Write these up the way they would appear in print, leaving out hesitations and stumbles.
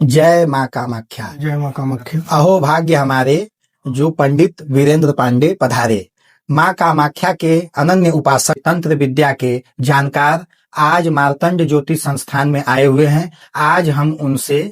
जय माँ कामाख्या। जय माँ कामाख्या। अहो भाग्य हमारे जो पंडित वीरेंद्र पांडे पधारे। माँ कामाख्या के अनन्य उपासक, तंत्र विद्या के जानकार आज मार्तंड ज्योतिष संस्थान में आए हुए हैं। आज हम उनसे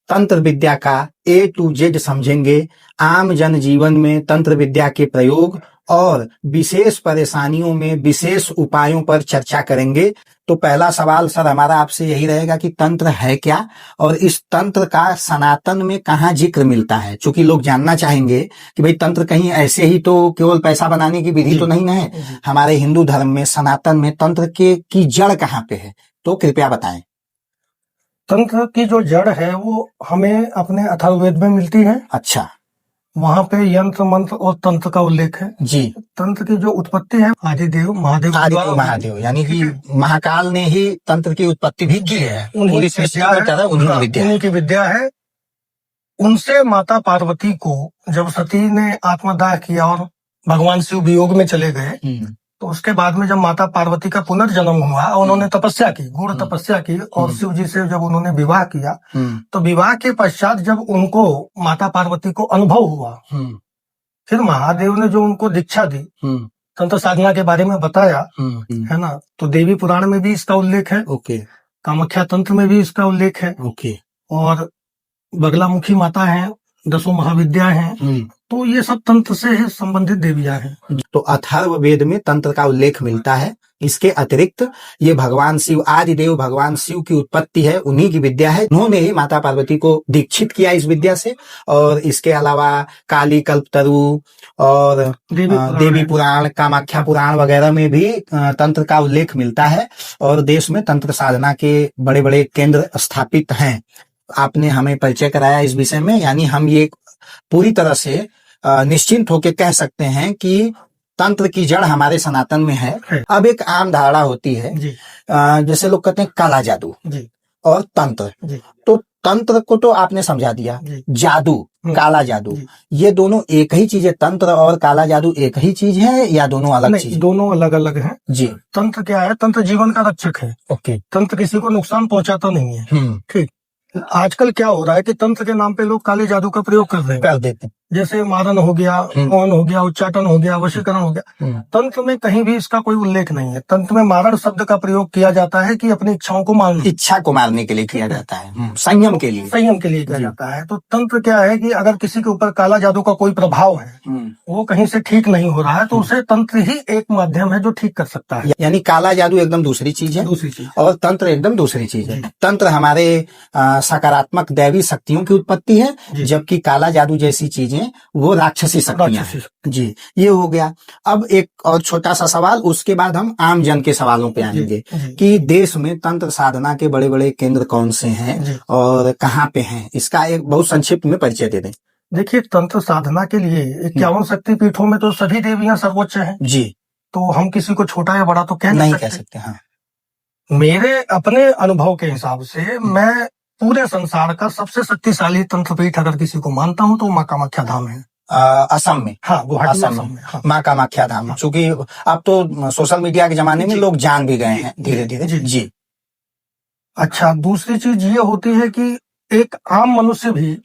तंत्र विद्या का A to Z समझेंगे। आम जन जीवन में तंत्र विद्या के प्रयोग और विशेष परेशानियों में विशेष उपायों पर चर्चा करेंगे। तो पहला सवाल सर हमारा आपसे यही रहेगा कि तंत्र है क्या और इस तंत्र का सनातन में कहाँ जिक्र मिलता है? क्योंकि लोग जानना चाहेंगे कि भाई तंत्र कहीं ऐसे ही तो केवल पैसा बनाने की विधि तो नहीं ना है। हमारे हिंदू धर्म में सनातन में तंत्र के की जड़ कहाँ पे है, तो कृपया बताएं। तंत्र की जो जड़ है वो हमें अपने अथर्ववेद में मिलती है। अच्छा, वहाँ पे यंत्र मंत्र और तंत्र का उल्लेख है जी। तंत्र की जो उत्पत्ति है आदिदेव महादेव यानी कि महाकाल ने ही तंत्र की उत्पत्ति भी की है। उन्हीं की विद्या है। उनसे माता पार्वती को जब सती ने आत्मदाह किया और भगवान शिव वियोग में चले गए, तो उसके बाद में जब माता पार्वती का पुनर्जन्म हुआ, उन्होंने तपस्या की, घोर तपस्या की, और शिव जी से जब उन्होंने विवाह किया, तो विवाह के पश्चात जब उनको माता पार्वती को अनुभव हुआ, फिर महादेव ने जो उनको दीक्षा दी, तंत्र साधना के बारे में बताया, है ना। तो देवी पुराण में भी इसका उल्लेख है, कामाख्या तंत्र में भी इसका उल्लेख है, और बगलामुखी माता है, 10 महाविद्या हैं। तो ये सब तंत्र से संबंधित देवियां हैं। तो अथर्ववेद में तंत्र का उल्लेख मिलता है। इसके अतिरिक्त ये भगवान शिव, आदिदेव भगवान शिव की उत्पत्ति है, उन्हीं की विद्या है। उन्होंने ही माता पार्वती को दीक्षित किया इस विद्या से। और इसके अलावा काली कल्पतरु और देवी पुराण, कामाख्या पुराण वगैरह में भी तंत्र का उल्लेख मिलता है। और देश में तंत्र साधना के बड़े बड़े केंद्र स्थापित हैं। आपने हमें परिचय कराया इस विषय में, यानी हम ये पूरी तरह से निश्चिंत होकर कह सकते हैं कि तंत्र की जड़ हमारे सनातन में है। अब एक आम धारणा होती है, जैसे लोग कहते हैं काला जादू और तंत्र। तो तंत्र को तो आपने समझा दिया, जादू, काला जादू, ये दोनों एक ही चीज है? तंत्र और काला जादू एक ही चीज है या दोनों अलग चीज? दोनों अलग अलग हैं जी। तंत्र क्या है? तंत्र जीवन का रक्षक है। तंत्र किसी को नुकसान पहुंचाता नहीं है। ठीक। आजकल क्या हो रहा है कि तंत्र के नाम पे लोग काले जादू का प्रयोग कर देते हैं। जैसे मारन हो गया, मौन हो गया, उच्चाटन हो गया, वशीकरण हो गया। तंत्र में कहीं भी इसका कोई उल्लेख नहीं है। तंत्र में मारण शब्द का प्रयोग किया जाता है कि अपनी इच्छाओं को मारने, इच्छा को मारने के लिए किया जाता है, संयम के लिए किया जाता है। तो तंत्र क्या है कि अगर किसी के ऊपर काला जादू का कोई प्रभाव है, वो कहीं से ठीक नहीं हो रहा है, तो उसे तंत्र ही एक माध्यम है जो ठीक कर सकता है। यानी काला जादू एकदम दूसरी चीज है, और तंत्र एकदम दूसरी चीज है। तंत्र हमारे सकारात्मक दैवी शक्तियों की उत्पत्ति है, जबकि काला जादू जैसी चीजें वो राक्षसी शक्तियां हैं। जी, ये हो गया। अब एक और छोटा सा सवाल, उसके बाद हम आम जन के सवालों पे आएंगे कि देश में तंत्र साधना के बड़े बड़े केंद्र कौन से हैं और कहाँ पे हैं। इसका एक बहुत संक्षिप्त में परिचय दे दें। देखिए, तंत्र साधना के लिए 51 शक्तिपीठों में तो सभी देवियां सर्वोच्च हैं जी। तो हम किसी को छोटा या बड़ा तो नहीं कह सकते। हाँ। मेरे अपने अनुभव के हिसाब से मैं पूरे संसार का सबसे शक्तिशाली तंत्रपीठ अगर किसी को मानता हूँ तो माँ कामाख्या धाम है, असम में। हाँ, गुवाहाटी असम में। हाँ। माँ कामाख्या धाम, क्योंकि अब तो सोशल मीडिया के जमाने में लोग जान भी गए हैं धीरे धीरे जी। अच्छा, दूसरी चीज ये होती है कि एक आम मनुष्य भी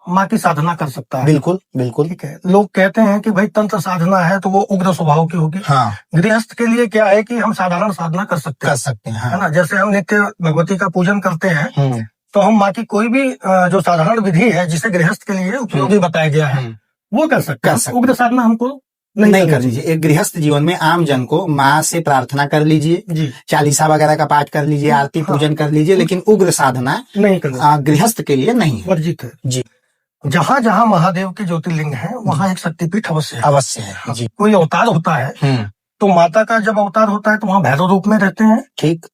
माँ की साधना कर सकता है। बिल्कुल बिल्कुल। ठीक है। लोग कहते हैं कि भाई तंत्र साधना है तो वो उग्र स्वभाव की होगी। हाँ। गृहस्थ के लिए क्या है कि हम साधारण साधना कर सकते हैं। हाँ। है ना। जैसे हम नित्य भगवती का पूजन करते हैं, तो हम माँ की कोई भी जो साधारण विधि है जिसे गृहस्थ के लिए उपयोगी बताया गया है, वो कर सकते हैं। उग्र साधना हमको नहीं कर लीजिए। एक गृहस्थ जीवन में आम जन को माँ से प्रार्थना कर लीजिए, चालीसा वगैरह का पाठ कर लीजिए, आरती पूजन कर लीजिए, लेकिन उग्र साधना नहीं करना, गृहस्थ के लिए नहीं, वर्जित है जी। जहाँ जहाँ महादेव के ज्योतिर्लिंग है वहाँ एक शक्तिपीठ अवश्य है जी। कोई अवतार होता है तो माता का जब अवतार होता है तो वहाँ भैरव रूप में रहते हैं। ठीक।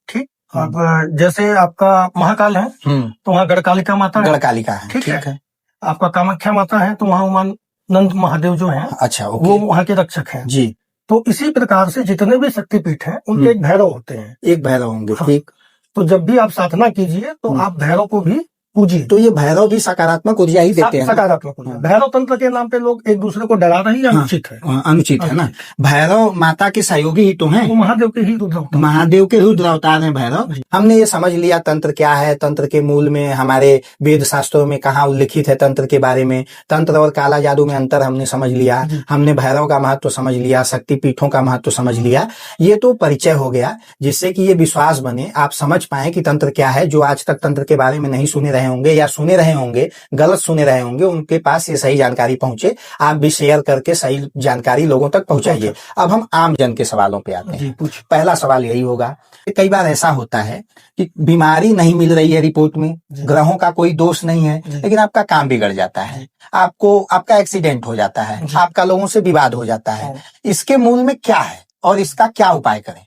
अब जैसे आपका महाकाल है तो वहाँ गढ़कालिका माता है। गढ़कालिका है। ठीक है। आपका कामाख्या माता है तो वहाँ उमानंद महादेव जो है, अच्छा, वो वहाँ के रक्षक हैं जी। तो इसी प्रकार से जितने भी शक्तिपीठ हैं उनके एक भैरव होते हैं, एक भैरव होंगे। ठीक। तो जब भी आप साधना कीजिए तो आप भैरव को भी पूजी। तो ये भैरव भी सकारात्मक ऊर्जा ही देते हैं। सकारात्मक ऊर्जा। भैरव तंत्र के नाम पे लोग एक दूसरे को डरा रहे हैं, अनुचित है। अनुचित है ना। भैरव माता के सहयोगी ही तो हैं, वो महादेव के ही रुद्र अवतार, महादेव के रुद्र अवतार हैं भैरव। हमने ये समझ लिया तंत्र क्या है, तंत्र के मूल में हमारे वेद शास्त्रों में कहाँ उल्लिखित है तंत्र के बारे में, तंत्र और काला जादू में अंतर हमने समझ लिया, हमने भैरव का महत्व समझ लिया, शक्तिपीठों का महत्व समझ लिया। ये तो परिचय हो गया, जिससे कि ये विश्वास बने, आप समझ पाए कि तंत्र क्या है। जो आज तक तंत्र के बारे में नहीं सुने रहे होंगे या सुने रहे होंगे, गलत सुने रहे होंगे, उनके पास ये सही जानकारी पहुंचे। आप भी शेयर करके सही जानकारी लोगों तक पहुंचाइए। अब हम आम जन के सवालों पे आते हैं। पहला सवाल यही होगा, कई बार ऐसा होता है कि बीमारी नहीं मिल रही है रिपोर्ट में, ग्रहों का कोई दोष नहीं है, लेकिन आपका काम बिगड़ जाता है, आपका एक्सीडेंट हो जाता है, आपका लोगों से विवाद हो जाता है। इसके मूल में क्या है और इसका क्या उपाय करें?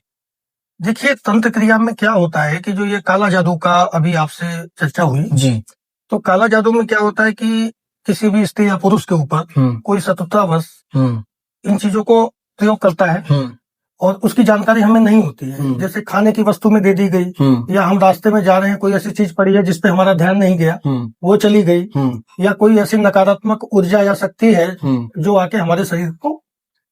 देखिए, तंत्र क्रिया में क्या होता है कि जो ये काला जादू का अभी आपसे चर्चा हुई जी, तो काला जादू में क्या होता है कि किसी भी स्त्री या पुरुष के ऊपर कोई शत्रुतावश इन चीजों को प्रयोग करता है और उसकी जानकारी हमें नहीं होती है। जैसे खाने की वस्तु में दे दी गई, या हम रास्ते में जा रहे हैं, कोई ऐसी चीज पड़ी है जिसपे हमारा ध्यान नहीं गया, वो चली गई, या कोई ऐसी नकारात्मक ऊर्जा या शक्ति है जो आके हमारे शरीर को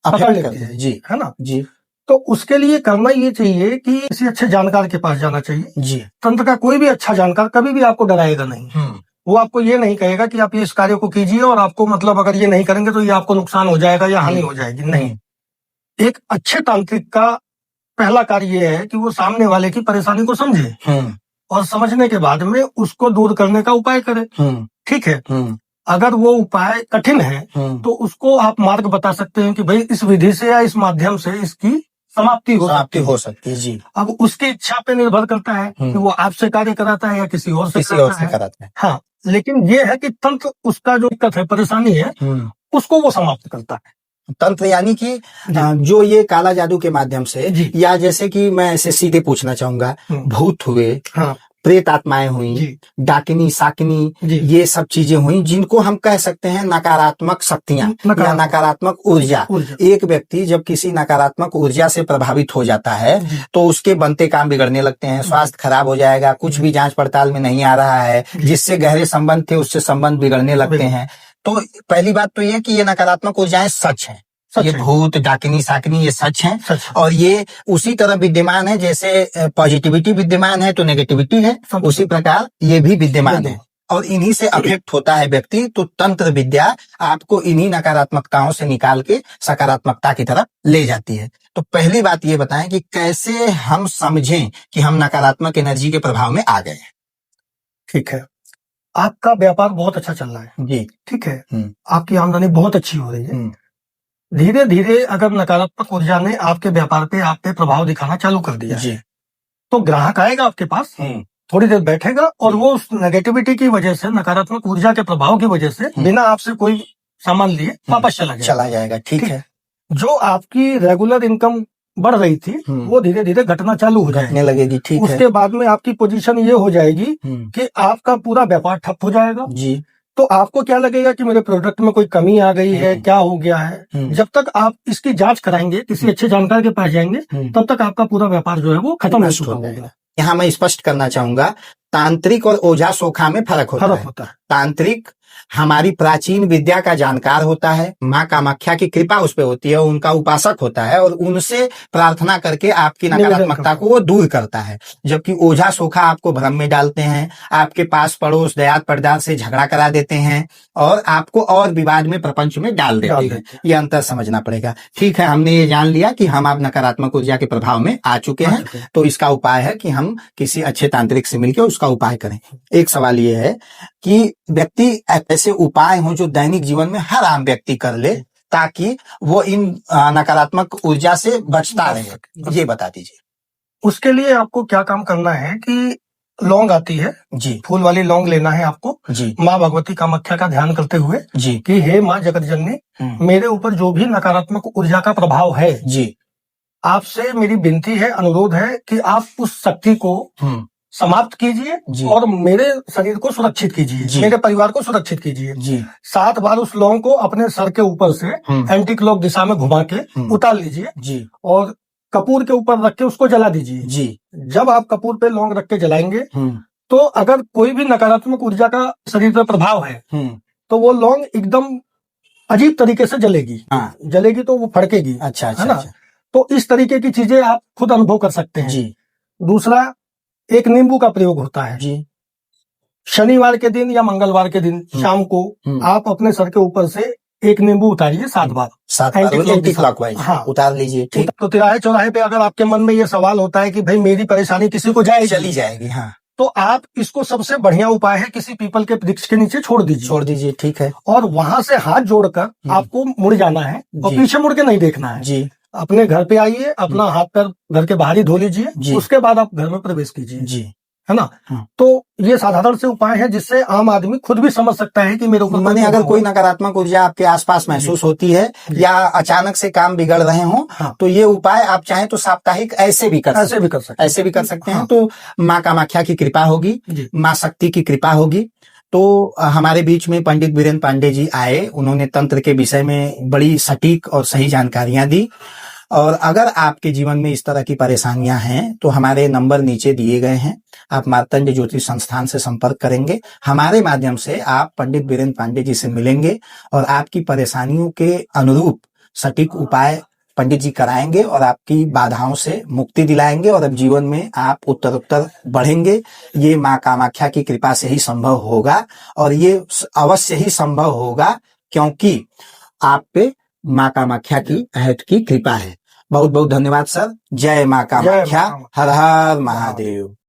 पकड़ लेती है जी, है ना जी। तो उसके लिए करना ये चाहिए कि किसी अच्छे जानकार के पास जाना चाहिए जी। तंत्र का कोई भी अच्छा जानकार कभी भी आपको डराएगा नहीं। वो आपको ये नहीं कहेगा कि आप ये इस कार्य को कीजिए और आपको मतलब अगर ये नहीं करेंगे तो ये आपको नुकसान हो जाएगा या हानि हो जाएगी, नहीं। एक अच्छे तांत्रिक का पहला कार्य ये है कि वो सामने वाले की परेशानी को समझे और समझने के बाद में उसको दूर करने का उपाय करे। ठीक है, अगर वो उपाय कठिन है तो उसको आप मार्ग बता सकते हैं कि भाई इस विधि से या इस माध्यम से इसकी समाप्ति हो सकती है जी। अब उसकी इच्छा पे निर्भर करता है कि वो आपसे कार्य कराता है या किसी और से कराता है। हाँ, लेकिन ये है कि तंत्र उसका जो दिक्कत है, परेशानी है, उसको वो समाप्त करता है। तंत्र यानी कि जो ये काला जादू के माध्यम से, या जैसे कि मैं ऐसे सीधे पूछना चाहूंगा, भूत हुए, हाँ, प्रेत आत्माएं हुई, डाकिनी साकिनी, ये सब चीजें हुई जिनको हम कह सकते हैं नकारात्मक शक्तियां या नकारात्मक ऊर्जा। एक व्यक्ति जब किसी नकारात्मक ऊर्जा से प्रभावित हो जाता है तो उसके बनते काम बिगड़ने लगते हैं, स्वास्थ्य खराब हो जाएगा, कुछ भी जांच पड़ताल में नहीं आ रहा है, जिससे गहरे संबंध थे उससे संबंध बिगड़ने लगते हैं। तो पहली बात तो ये कि ये नकारात्मक ऊर्जाएं सच हैं, ये भूत डाकिनी साकिनी ये सच हैं, और ये उसी तरह विद्यमान है जैसे पॉजिटिविटी विद्यमान है तो नेगेटिविटी है, उसी प्रकार ये भी विद्यमान है और इन्हीं से अफेक्ट होता है व्यक्ति। तो तंत्र विद्या आपको इन्हीं नकारात्मकताओं से निकाल के सकारात्मकता की तरफ ले जाती है। तो पहली बात ये बताएं कि कैसे हम समझें कि हम नकारात्मक एनर्जी के प्रभाव में आ गए। ठीक है, आपका व्यापार बहुत अच्छा चल रहा है जी, ठीक है, आपकी आमदनी बहुत अच्छी हो रही है। धीरे धीरे अगर नकारात्मक ऊर्जा ने आपके व्यापार पे आप पे प्रभाव दिखाना चालू कर दिया जी, तो ग्राहक आएगा आपके पास, थोड़ी देर बैठेगा और वो उस नेगेटिविटी की वजह से, नकारात्मक ऊर्जा के प्रभाव की वजह से बिना आपसे कोई सामान लिए वापस चला जाएगा। ठीक है, जो आपकी रेगुलर इनकम बढ़ रही थी वो धीरे धीरे घटना चालू हो जाने लगेगी। ठीक है, उसके बाद में आपकी पोजीशन ये हो जाएगी कि आपका पूरा व्यापार ठप हो जाएगा जी। तो आपको क्या लगेगा कि मेरे प्रोडक्ट में कोई कमी आ गई है, क्या हो गया है। जब तक आप इसकी जांच कराएंगे, किसी अच्छे जानकार के पास जाएंगे, तब तक आपका पूरा व्यापार जो है वो खत्म हो चुका होगा। यहाँ मैं स्पष्ट करना चाहूंगा, तांत्रिक और ओझा सोखा में फर्क होता है। तांत्रिक हमारी प्राचीन विद्या का जानकार होता है, माँ कामाख्या की कृपा उस पे होती है, उनका उपासक होता है और उनसे प्रार्थना करके आपकी नकारात्मकता को वो दूर करता है। जबकि ओझा सोखा आपको भ्रम में डालते हैं, आपके पास पड़ोस दयात पड़दार से झगड़ा करा देते हैं और आपको और विवाद में प्रपंच में डाल देते हैं। ये अंतर समझना पड़ेगा। ठीक है, हमने ये जान लिया कि हम आप नकारात्मक ऊर्जा के प्रभाव में आ चुके हैं, तो इसका उपाय है कि हम किसी अच्छे तांत्रिक से मिलकर उसका उपाय करें। एक सवाल ये है कि व्यक्ति ऐसे उपाय हों जो दैनिक जीवन में हर आम व्यक्ति कर ले ताकि वो इन नकारात्मक ऊर्जा से बचता रहे, ये बता दीजिए। उसके लिए आपको क्या काम करना है कि लौंग आती है जी, फूल वाली लौंग लेना है आपको जी, माँ भगवती कामाख्या का ध्यान करते हुए जी कि हे माँ जगत जननी, मेरे ऊपर जो भी नकारात्मक ऊर्जा का प्रभाव है जी, आपसे मेरी विनती है, अनुरोध है कि आप उस शक्ति को समाप्त कीजिए और मेरे शरीर को सुरक्षित कीजिए, मेरे परिवार को सुरक्षित कीजिए जी। 7 बार उस लौंग को अपने सर के ऊपर से एंटी क्लॉक दिशा में घुमा के उतार लीजिए जी, और कपूर के ऊपर रख के उसको जला दीजिए जी। जब आप कपूर पे लौंग रख के जलाएंगे तो अगर कोई भी नकारात्मक ऊर्जा का शरीर पर प्रभाव है तो वो लौंग एकदम अजीब तरीके से जलेगी। हाँ। जलेगी तो वो फड़केगी। अच्छा है ना? तो इस तरीके की चीजें आप खुद अनुभव कर सकते हैं। जी। दूसरा, एक नींबू का प्रयोग होता है जी। शनिवार के दिन या मंगलवार के दिन शाम को आप अपने सर के ऊपर से एक नींबू उतारिए 7 बार। 7 बार एंटी क्लॉकवाइज। हाँ, उतार लीजिए। ठीक। तो तिराहे चौराहे पे अगर आपके मन में ये सवाल होता है कि भाई मेरी परेशानी किसी को जाएगी, चली जाएगी, हाँ, तो आप इसको सबसे बढ़िया उपाय है किसी पीपल के वृक्ष के नीचे छोड़ दीजिए। ठीक है। और वहां से हाथ जोड़कर आपको मुड़ जाना है और पीछे मुड़ के नहीं देखना है जी। अपने घर पे आइए, अपना हाथ पैर घर के बाहर ही धो लीजिए, उसके बाद आप घर में प्रवेश कीजिए जी। है ना? तो ये साधारण से उपाय है जिससे आम आदमी खुद भी समझ सकता है कि मेरे ऊपर मैंने अगर कोई नकारात्मक ऊर्जा आपके आसपास महसूस होती है या अचानक से काम बिगड़ रहे हो, तो ये उपाय आप चाहें तो साप्ताहिक ऐसे भी कर सकते हैं। तो माँ कामाख्या की कृपा होगी, माँ शक्ति की कृपा होगी। तो हमारे बीच में पंडित वीरेंद्र पांडे जी आए, उन्होंने तंत्र के विषय में बड़ी सटीक और सही जानकारियां दी। और अगर आपके जीवन में इस तरह की परेशानियां हैं तो हमारे नंबर नीचे दिए गए हैं, आप मार्तंड ज्योतिष संस्थान से संपर्क करेंगे, हमारे माध्यम से आप पंडित वीरेंद्र पांडे जी से मिलेंगे और आपकी परेशानियों के अनुरूप सटीक उपाय पंडित जी कराएंगे और आपकी बाधाओं से मुक्ति दिलाएंगे और अब जीवन में आप उत्तर बढ़ेंगे। ये माँ कामाख्या की कृपा से ही संभव होगा और ये अवश्य ही संभव होगा क्योंकि आप पे माँ कामाख्या की अहट की कृपा है। बहुत बहुत धन्यवाद सर। जय माँ कामाख्या। हर हर महादेव।